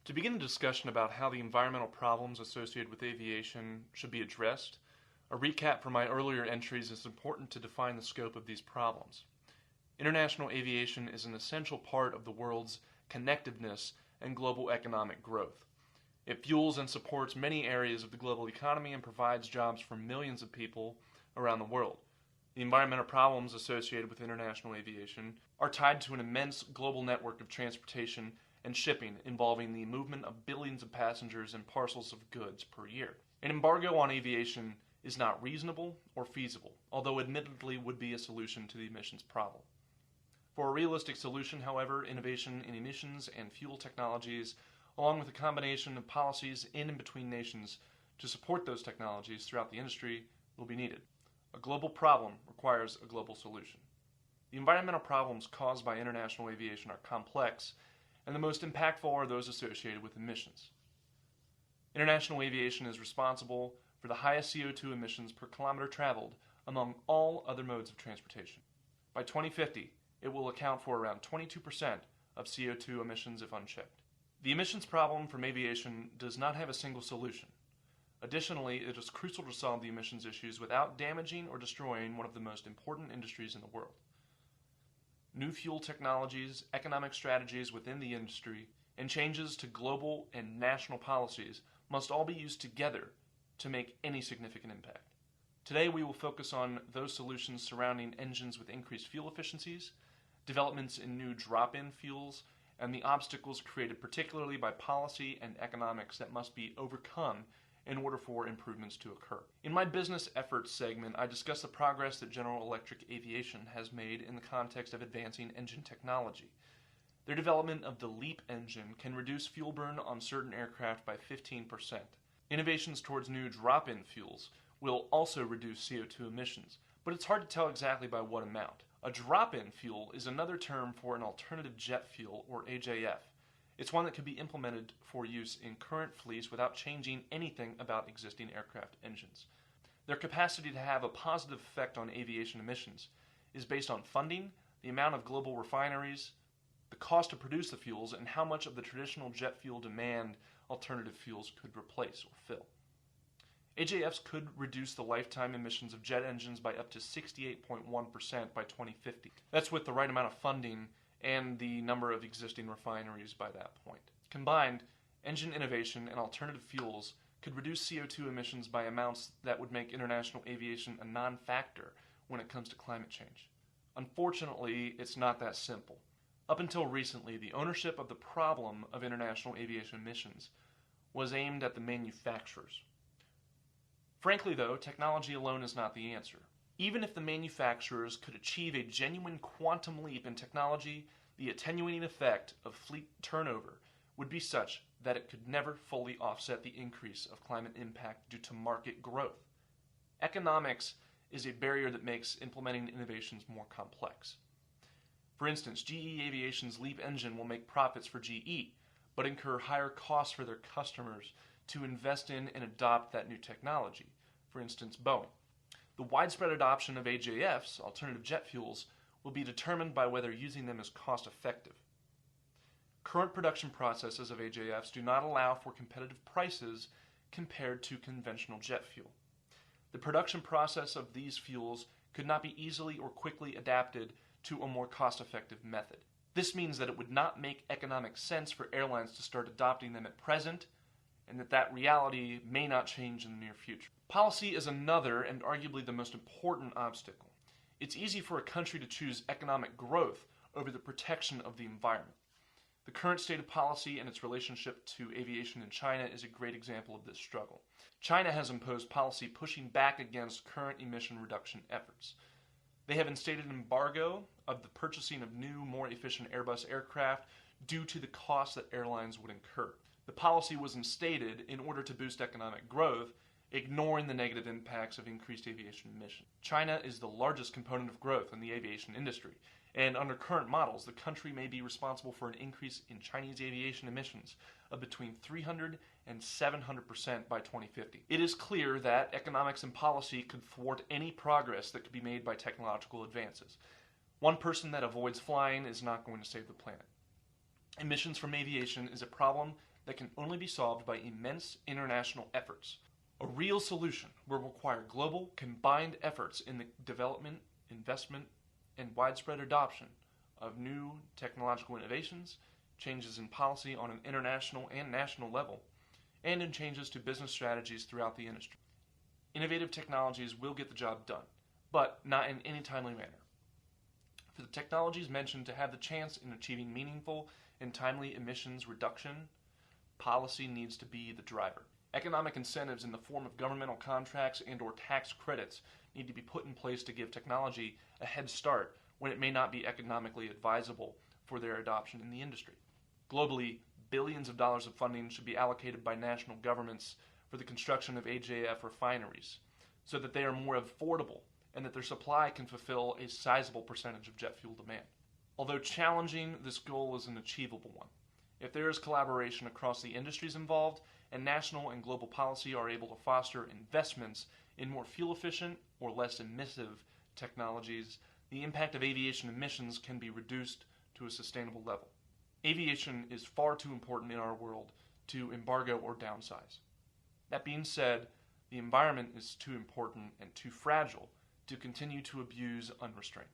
To begin a discussion about how the environmental problems associated with aviation should be addressed, a recap from my earlier entries is important to define the scope of these problems. International aviation is an essential part of the world's connectedness and global economic growth. It fuels and supports many areas of the global economy and provides jobs for millions of people around the world. The environmental problems associated with international aviation are tied to an immense global network of transportation and shipping involving the movement of billions of passengers and parcels of goods per year. An embargo on aviation is not reasonable or feasible, although admittedly would be a solution to the emissions problem. For a realistic solution, however, innovation in emissions and fuel technologies, along with a combination of policies in and between nations to support those technologies throughout the industry, will be needed. A global problem requires a global solution. The environmental problems caused by international aviation are complex, and the most impactful are those associated with emissions. International aviation is responsible for the highest CO2 emissions per kilometer traveled among all other modes of transportation. By 2050, it will account for around 22% of CO2 emissions if unchecked. The emissions problem from aviation does not have a single solution. Additionally, it is crucial to solve the emissions issues without damaging or destroying one of the most important industries in the world. New fuel technologies, economic strategies within the industry, and changes to global and national policies must all be used together to make any significant impact. Today we will focus on those solutions surrounding engines with increased fuel efficiencies, developments in new drop-in fuels, and the obstacles created particularly by policy and economics that must be overcome in order for improvements to occur. In my business efforts segment, I discuss the progress that General Electric Aviation has made in the context of advancing engine technology. Their development of the LEAP engine can reduce fuel burn on certain aircraft by 15%. Innovations towards new drop-in fuels will also reduce CO2 emissions, but it's hard to tell exactly by what amount. A drop-in fuel is another term for an alternative jet fuel, or AJF. It's one that could be implemented for use in current fleets without changing anything about existing aircraft engines. Their capacity to have a positive effect on aviation emissions is based on funding, the amount of global refineries, the cost to produce the fuels, and how much of the traditional jet fuel demand alternative fuels could replace or fill. AJFs could reduce the lifetime emissions of jet engines by up to 68.1% by 2050. That's with the right amount of funding and the number of existing refineries by that point. Combined, engine innovation and alternative fuels could reduce CO2 emissions by amounts that would make international aviation a non-factor when it comes to climate change. Unfortunately, it's not that simple. Up until recently, the ownership of the problem of international aviation emissions was aimed at the manufacturers. Frankly, though, technology alone is not the answer. Even if the manufacturers could achieve a genuine quantum leap in technology, the attenuating effect of fleet turnover would be such that it could never fully offset the increase of climate impact due to market growth. Economics is a barrier that makes implementing innovations more complex. For instance, GE Aviation's LEAP engine will make profits for GE, but incur higher costs for their customers to invest in and adopt that new technology, for instance, Boeing. The widespread adoption of AJFs, alternative jet fuels, will be determined by whether using them is cost-effective. Current production processes of AJFs do not allow for competitive prices compared to conventional jet fuel. The production process of these fuels could not be easily or quickly adapted to a more cost-effective method. This means that it would not make economic sense for airlines to start adopting them at present, and that reality may not change in the near future. Policy is another and arguably the most important obstacle. It's easy for a country to choose economic growth over the protection of the environment. The current state of policy and its relationship to aviation in China is a great example of this struggle. China has imposed policy pushing back against current emission reduction efforts. They have instated an embargo of the purchasing of new, more efficient Airbus aircraft due to the costs that airlines would incur. The policy was instated in order to boost economic growth, ignoring the negative impacts of increased aviation emissions. China is the largest component of growth in the aviation industry, and under current models, the country may be responsible for an increase in Chinese aviation emissions of between 300 and 700% by 2050. It is clear that economics and policy could thwart any progress that could be made by technological advances. One person that avoids flying is not going to save the planet. Emissions from aviation is a problem that can only be solved by immense international efforts. A real solution will require global, combined efforts in the development, investment, and widespread adoption of new technological innovations, changes in policy on an international and national level, and in changes to business strategies throughout the industry. Innovative technologies will get the job done, but not in any timely manner. For the technologies mentioned to have the chance in achieving meaningful and timely emissions reduction, policy needs to be the driver. Economic incentives in the form of governmental contracts and/or tax credits need to be put in place to give technology a head start when it may not be economically advisable for their adoption in the industry. Globally, billions of dollars of funding should be allocated by national governments for the construction of AJF refineries so that they are more affordable and that their supply can fulfill a sizable percentage of jet fuel demand. Although challenging, this goal is an achievable one. If there is collaboration across the industries involved and national and global policy are able to foster investments in more fuel-efficient or less emissive technologies, the impact of aviation emissions can be reduced to a sustainable level. Aviation is far too important in our world to embargo or downsize. That being said, the environment is too important and too fragile to continue to abuse unrestrained.